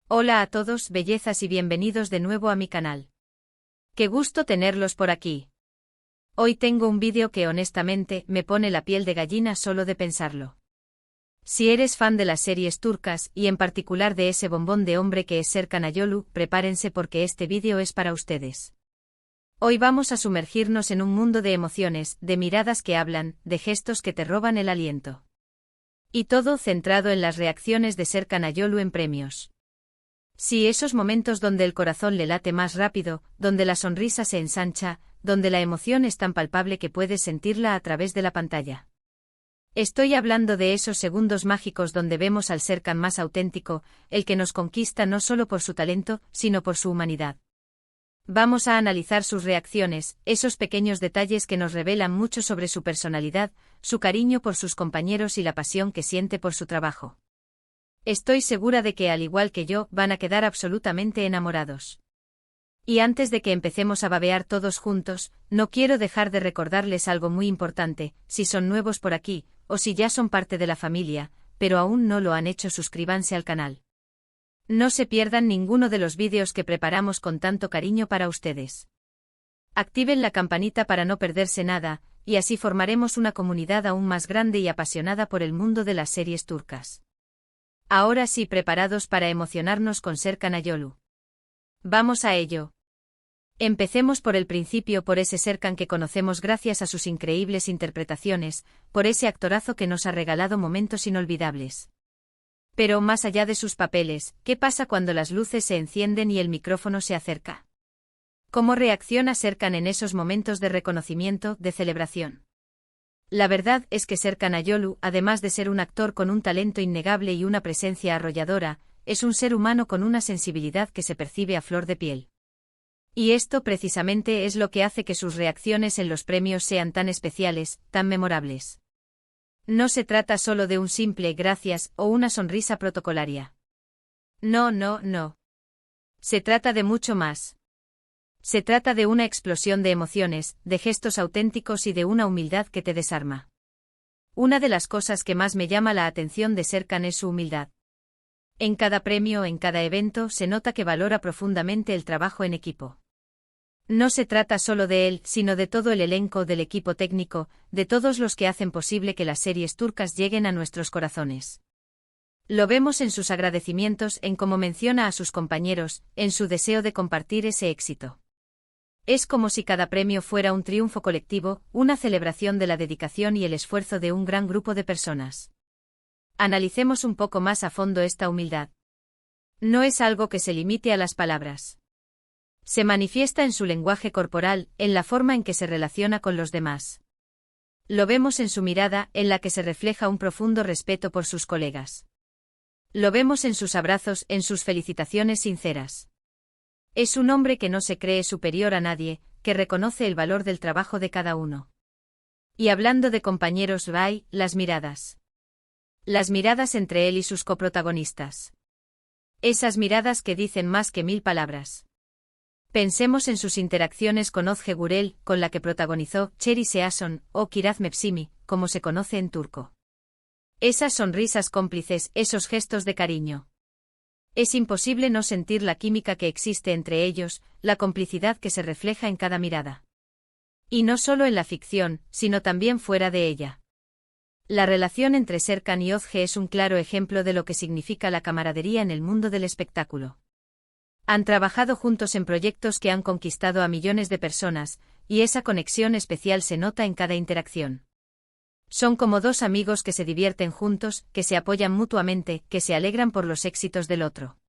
Hola a todos, bellezas, y bienvenidos de nuevo a mi canal. Qué gusto tenerlos por aquí. Hoy tengo un vídeo que honestamente me pone la piel de gallina solo de pensarlo. Si eres fan de las series turcas, y en particular de ese bombón de hombre que es Serkan Ayolu, prepárense porque este vídeo es para ustedes. Hoy vamos a sumergirnos en un mundo de emociones, de miradas que hablan, de gestos que te roban el aliento. Y todo centrado en las reacciones de Serkan Ayolu en premios. Sí, esos momentos donde el corazón le late más rápido, donde la sonrisa se ensancha, donde la emoción es tan palpable que puedes sentirla a través de la pantalla. Estoy hablando de esos segundos mágicos donde vemos al Serkan más auténtico, el que nos conquista no solo por su talento, sino por su humanidad. Vamos a analizar sus reacciones, esos pequeños detalles que nos revelan mucho sobre su personalidad, su cariño por sus compañeros y la pasión que siente por su trabajo. Estoy segura de que, al igual que yo, van a quedar absolutamente enamorados. Y antes de que empecemos a babear todos juntos, no quiero dejar de recordarles algo muy importante: si son nuevos por aquí, o si ya son parte de la familia, pero aún no lo han hecho, suscríbanse al canal. No se pierdan ninguno de los vídeos que preparamos con tanto cariño para ustedes. Activen la campanita para no perderse nada, y así formaremos una comunidad aún más grande y apasionada por el mundo de las series turcas. Ahora sí, preparados para emocionarnos con Serkan Ayolu. Vamos a ello. Empecemos por el principio, por ese Serkan que conocemos gracias a sus increíbles interpretaciones, por ese actorazo que nos ha regalado momentos inolvidables. Pero más allá de sus papeles, ¿qué pasa cuando las luces se encienden y el micrófono se acerca? ¿Cómo reacciona Serkan en esos momentos de reconocimiento, de celebración? La verdad es que Serkan Ayolu, además de ser un actor con un talento innegable y una presencia arrolladora, es un ser humano con una sensibilidad que se percibe a flor de piel. Y esto precisamente es lo que hace que sus reacciones en los premios sean tan especiales, tan memorables. No se trata solo de un simple gracias o una sonrisa protocolaria. No. Se trata de mucho más. Se trata de una explosión de emociones, de gestos auténticos y de una humildad que te desarma. Una de las cosas que más me llama la atención de Serkan es su humildad. En cada premio, en cada evento, se nota que valora profundamente el trabajo en equipo. No se trata solo de él, sino de todo el elenco, del equipo técnico, de todos los que hacen posible que las series turcas lleguen a nuestros corazones. Lo vemos en sus agradecimientos, en cómo menciona a sus compañeros, en su deseo de compartir ese éxito. Es como si cada premio fuera un triunfo colectivo, una celebración de la dedicación y el esfuerzo de un gran grupo de personas. Analicemos un poco más a fondo esta humildad. No es algo que se limite a las palabras. Se manifiesta en su lenguaje corporal, en la forma en que se relaciona con los demás. Lo vemos en su mirada, en la que se refleja un profundo respeto por sus colegas. Lo vemos en sus abrazos, en sus felicitaciones sinceras. Es un hombre que no se cree superior a nadie, que reconoce el valor del trabajo de cada uno. Y hablando de compañeros, hay las miradas. Las miradas entre él y sus coprotagonistas. Esas miradas que dicen más que 1000 palabras. Pensemos en sus interacciones con Özge Gürel, con la que protagonizó Cherry Season, o Kiraz Mevsimi, como se conoce en turco. Esas sonrisas cómplices, esos gestos de cariño. Es imposible no sentir la química que existe entre ellos, la complicidad que se refleja en cada mirada. Y no solo en la ficción, sino también fuera de ella. La relación entre Serkan y Özge es un claro ejemplo de lo que significa la camaradería en el mundo del espectáculo. Han trabajado juntos en proyectos que han conquistado a millones de personas, y esa conexión especial se nota en cada interacción. Son como dos amigos que se divierten juntos, que se apoyan mutuamente, que se alegran por los éxitos del otro.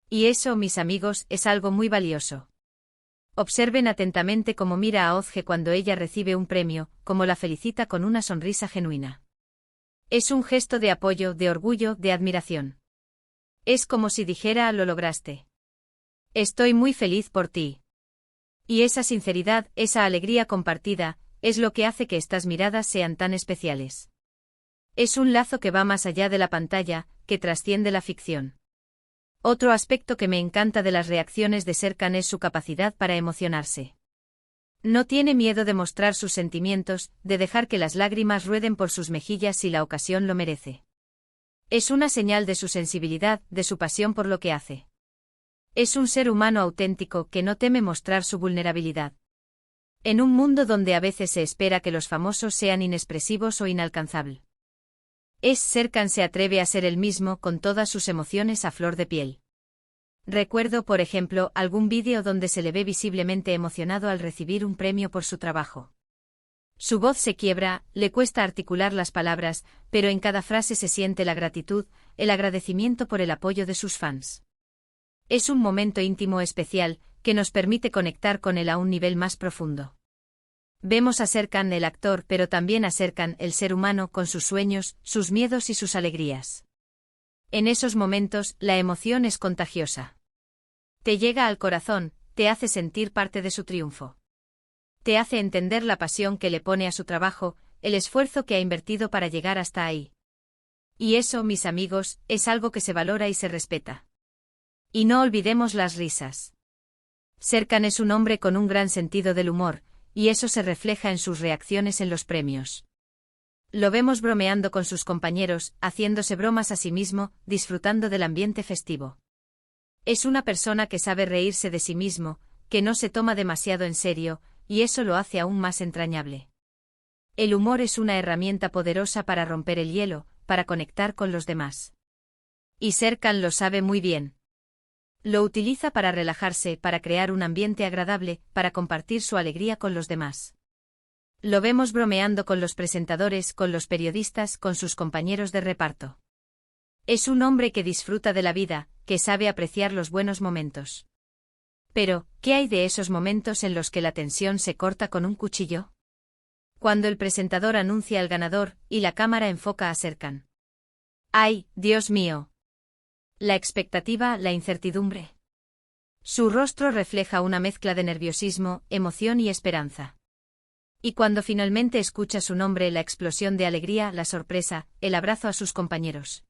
Y eso, mis amigos, es algo muy valioso. Observen atentamente cómo mira a Özge cuando ella recibe un premio, cómo la felicita con una sonrisa genuina. Es un gesto de apoyo, de orgullo, de admiración. Es como si dijera: lo lograste. Estoy muy feliz por ti. Y esa sinceridad, esa alegría compartida, es lo que hace que estas miradas sean tan especiales. Es un lazo que va más allá de la pantalla, que trasciende la ficción. Otro aspecto que me encanta de las reacciones de Serkan es su capacidad para emocionarse. No tiene miedo de mostrar sus sentimientos, de dejar que las lágrimas rueden por sus mejillas si la ocasión lo merece. Es una señal de su sensibilidad, de su pasión por lo que hace. Es un ser humano auténtico que no teme mostrar su vulnerabilidad. En un mundo donde a veces se espera que los famosos sean inexpresivos o inalcanzables. Serkan se atreve a ser él mismo con todas sus emociones a flor de piel. Recuerdo, por ejemplo, algún vídeo donde se le ve visiblemente emocionado al recibir un premio por su trabajo. Su voz se quiebra, le cuesta articular las palabras, pero en cada frase se siente la gratitud, el agradecimiento por el apoyo de sus fans. Es un momento íntimo especial, que nos permite conectar con él a un nivel más profundo. Vemos a Serkan el actor, pero también a Serkan el ser humano con sus sueños, sus miedos y sus alegrías. En esos momentos, la emoción es contagiosa. Te llega al corazón, te hace sentir parte de su triunfo. Te hace entender la pasión que le pone a su trabajo, el esfuerzo que ha invertido para llegar hasta ahí. Y eso, mis amigos, es algo que se valora y se respeta. Y no olvidemos las risas. Serkan es un hombre con un gran sentido del humor, y eso se refleja en sus reacciones en los premios. Lo vemos bromeando con sus compañeros, haciéndose bromas a sí mismo, disfrutando del ambiente festivo. Es una persona que sabe reírse de sí mismo, que no se toma demasiado en serio, y eso lo hace aún más entrañable. El humor es una herramienta poderosa para romper el hielo, para conectar con los demás. Y Serkan lo sabe muy bien. Lo utiliza para relajarse, para crear un ambiente agradable, para compartir su alegría con los demás. Lo vemos bromeando con los presentadores, con los periodistas, con sus compañeros de reparto. Es un hombre que disfruta de la vida, que sabe apreciar los buenos momentos. Pero, ¿qué hay de esos momentos en los que la tensión se corta con un cuchillo? Cuando el presentador anuncia al ganador, y la cámara enfoca a Serkan. ¡Ay, Dios mío! La expectativa, la incertidumbre. Su rostro refleja una mezcla de nerviosismo, emoción y esperanza. Y cuando finalmente escucha su nombre, la explosión de alegría, la sorpresa, el abrazo a sus compañeros.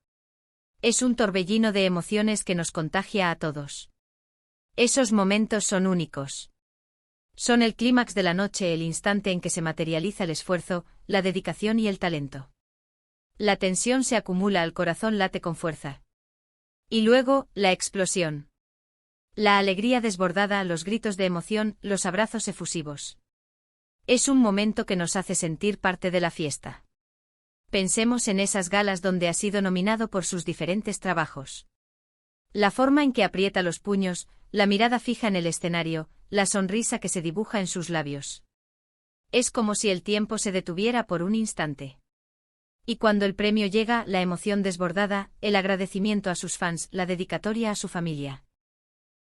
Es un torbellino de emociones que nos contagia a todos. Esos momentos son únicos. Son el clímax de la noche, el instante en que se materializa el esfuerzo, la dedicación y el talento. La tensión se acumula, el corazón late con fuerza. Y luego, la explosión. La alegría desbordada, los gritos de emoción, los abrazos efusivos. Es un momento que nos hace sentir parte de la fiesta. Pensemos en esas galas donde ha sido nominado por sus diferentes trabajos. La forma en que aprieta los puños, la mirada fija en el escenario, la sonrisa que se dibuja en sus labios. Es como si el tiempo se detuviera por un instante. Y cuando el premio llega, la emoción desbordada, el agradecimiento a sus fans, la dedicatoria a su familia.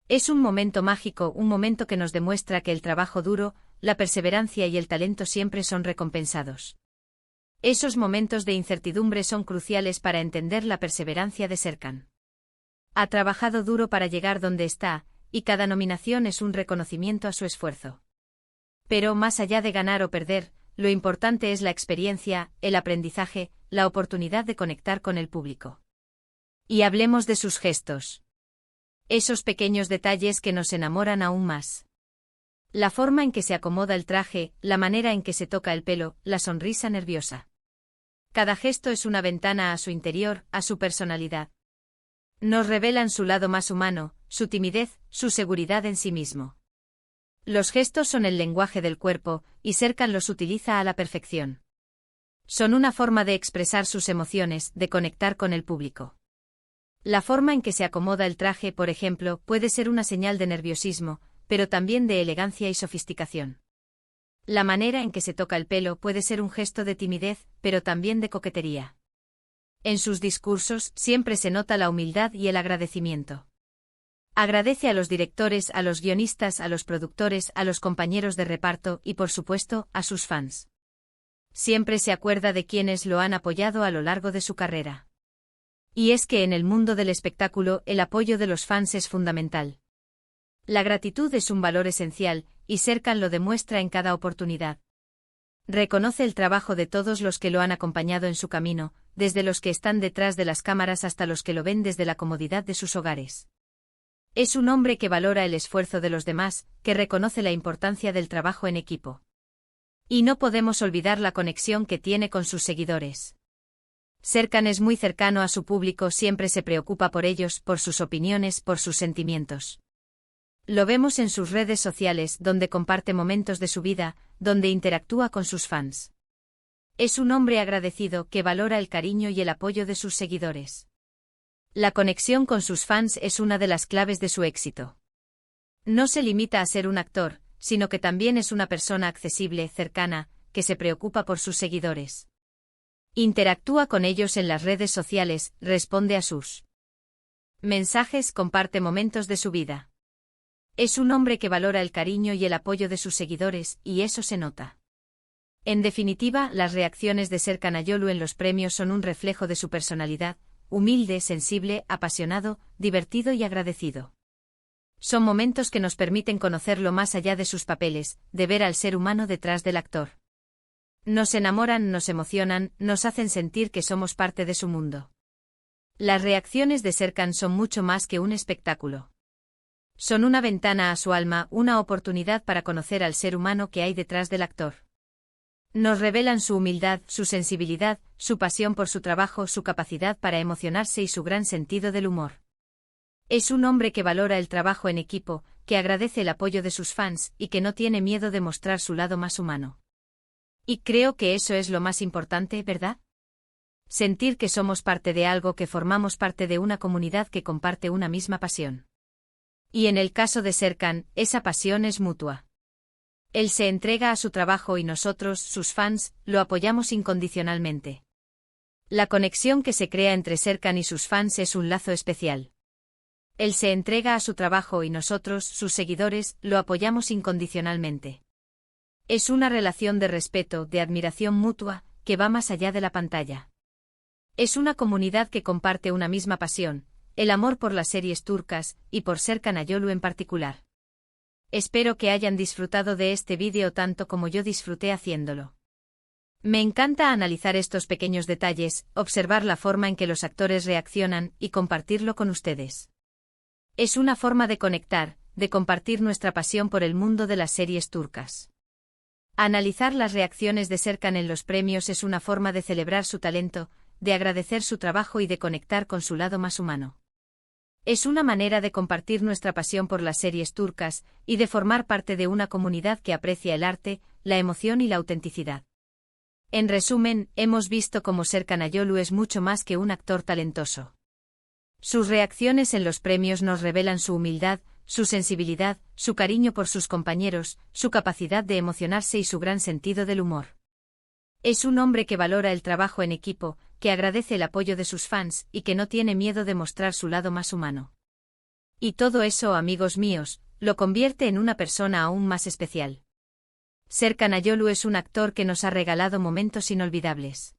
Es un momento mágico, un momento que nos demuestra que el trabajo duro, la perseverancia y el talento siempre son recompensados. Esos momentos de incertidumbre son cruciales para entender la perseverancia de Serkan. Ha trabajado duro para llegar donde está, y cada nominación es un reconocimiento a su esfuerzo. Pero más allá de ganar o perder, lo importante es la experiencia, el aprendizaje, la oportunidad de conectar con el público. Y hablemos de sus gestos. Esos pequeños detalles que nos enamoran aún más. La forma en que se acomoda el traje, la manera en que se toca el pelo, la sonrisa nerviosa. Cada gesto es una ventana a su interior, a su personalidad. Nos revelan su lado más humano, su timidez, su seguridad en sí mismo. Los gestos son el lenguaje del cuerpo, y Serkan los utiliza a la perfección. Son una forma de expresar sus emociones, de conectar con el público. La forma en que se acomoda el traje, por ejemplo, puede ser una señal de nerviosismo, pero también de elegancia y sofisticación. La manera en que se toca el pelo puede ser un gesto de timidez, pero también de coquetería. En sus discursos siempre se nota la humildad y el agradecimiento. Agradece a los directores, a los guionistas, a los productores, a los compañeros de reparto y, por supuesto, a sus fans. Siempre se acuerda de quienes lo han apoyado a lo largo de su carrera. Y es que en el mundo del espectáculo el apoyo de los fans es fundamental. La gratitud es un valor esencial, y Serkan lo demuestra en cada oportunidad. Reconoce el trabajo de todos los que lo han acompañado en su camino, desde los que están detrás de las cámaras hasta los que lo ven desde la comodidad de sus hogares. Es un hombre que valora el esfuerzo de los demás, que reconoce la importancia del trabajo en equipo. Y no podemos olvidar la conexión que tiene con sus seguidores. Serkan es muy cercano a su público, siempre se preocupa por ellos, por sus opiniones, por sus sentimientos. Lo vemos en sus redes sociales, donde comparte momentos de su vida, donde interactúa con sus fans. Es un hombre agradecido que valora el cariño y el apoyo de sus seguidores. La conexión con sus fans es una de las claves de su éxito. No se limita a ser un actor, sino que también es una persona accesible, cercana, que se preocupa por sus seguidores. Interactúa con ellos en las redes sociales, responde a sus mensajes, comparte momentos de su vida. Es un hombre que valora el cariño y el apoyo de sus seguidores, y eso se nota. En definitiva, las reacciones de Serkan Ayolu en los premios son un reflejo de su personalidad, humilde, sensible, apasionado, divertido y agradecido. Son momentos que nos permiten conocerlo más allá de sus papeles, de ver al ser humano detrás del actor. Nos enamoran, nos emocionan, nos hacen sentir que somos parte de su mundo. Las reacciones de Serkan son mucho más que un espectáculo. Son una ventana a su alma, una oportunidad para conocer al ser humano que hay detrás del actor. Nos revelan su humildad, su sensibilidad, su pasión por su trabajo, su capacidad para emocionarse y su gran sentido del humor. Es un hombre que valora el trabajo en equipo, que agradece el apoyo de sus fans y que no tiene miedo de mostrar su lado más humano. Y creo que eso es lo más importante, ¿verdad? Sentir que somos parte de algo, que formamos parte de una comunidad que comparte una misma pasión. Y en el caso de Serkan, esa pasión es mutua. Él se entrega a su trabajo y nosotros, sus fans, lo apoyamos incondicionalmente. La conexión que se crea entre Serkan y sus fans es un lazo especial. Él se entrega a su trabajo y nosotros, sus seguidores, lo apoyamos incondicionalmente. Es una relación de respeto, de admiración mutua, que va más allá de la pantalla. Es una comunidad que comparte una misma pasión, el amor por las series turcas, y por Serkan Ayolu en particular. Espero que hayan disfrutado de este vídeo tanto como yo disfruté haciéndolo. Me encanta analizar estos pequeños detalles, observar la forma en que los actores reaccionan y compartirlo con ustedes. Es una forma de conectar, de compartir nuestra pasión por el mundo de las series turcas. Analizar las reacciones de Serkan en los premios es una forma de celebrar su talento, de agradecer su trabajo y de conectar con su lado más humano. Es una manera de compartir nuestra pasión por las series turcas y de formar parte de una comunidad que aprecia el arte, la emoción y la autenticidad. En resumen, hemos visto cómo Serkan Ayolu es mucho más que un actor talentoso. Sus reacciones en los premios nos revelan su humildad, su sensibilidad, su cariño por sus compañeros, su capacidad de emocionarse y su gran sentido del humor. Es un hombre que valora el trabajo en equipo, que agradece el apoyo de sus fans y que no tiene miedo de mostrar su lado más humano. Y todo eso, amigos míos, lo convierte en una persona aún más especial. Serkan Ayolu es un actor que nos ha regalado momentos inolvidables.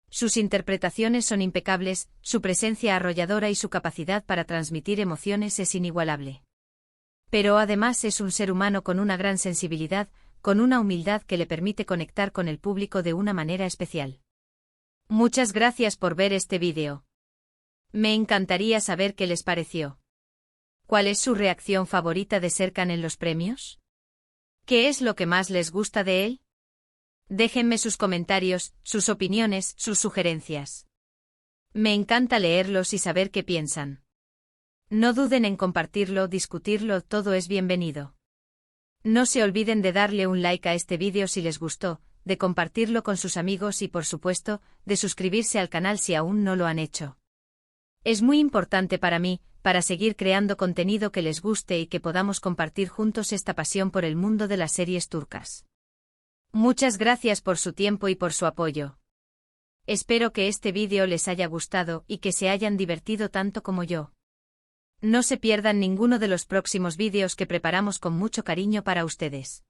Sus interpretaciones son impecables, su presencia arrolladora y su capacidad para transmitir emociones es inigualable. Pero además es un ser humano con una gran sensibilidad, con una humildad que le permite conectar con el público de una manera especial. Muchas gracias por ver este vídeo. Me encantaría saber qué les pareció. ¿Cuál es su reacción favorita de Serkan en los premios? ¿Qué es lo que más les gusta de él? Déjenme sus comentarios, sus opiniones, sus sugerencias. Me encanta leerlos y saber qué piensan. No duden en compartirlo, discutirlo, todo es bienvenido. No se olviden de darle un like a este vídeo si les gustó, de compartirlo con sus amigos y por supuesto, de suscribirse al canal si aún no lo han hecho. Es muy importante para mí, para seguir creando contenido que les guste y que podamos compartir juntos esta pasión por el mundo de las series turcas. Muchas gracias por su tiempo y por su apoyo. Espero que este vídeo les haya gustado y que se hayan divertido tanto como yo. No se pierdan ninguno de los próximos vídeos que preparamos con mucho cariño para ustedes.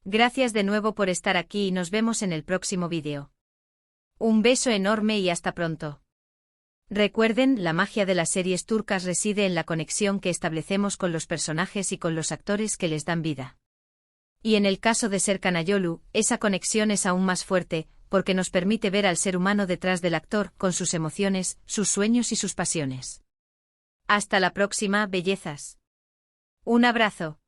Gracias de nuevo por estar aquí y nos vemos en el próximo vídeo. Un beso enorme y hasta pronto. Recuerden, la magia de las series turcas reside en la conexión que establecemos con los personajes y con los actores que les dan vida. Y en el caso de Serkan Ayolu, esa conexión es aún más fuerte, porque nos permite ver al ser humano detrás del actor, con sus emociones, sus sueños y sus pasiones. Hasta la próxima, bellezas. Un abrazo.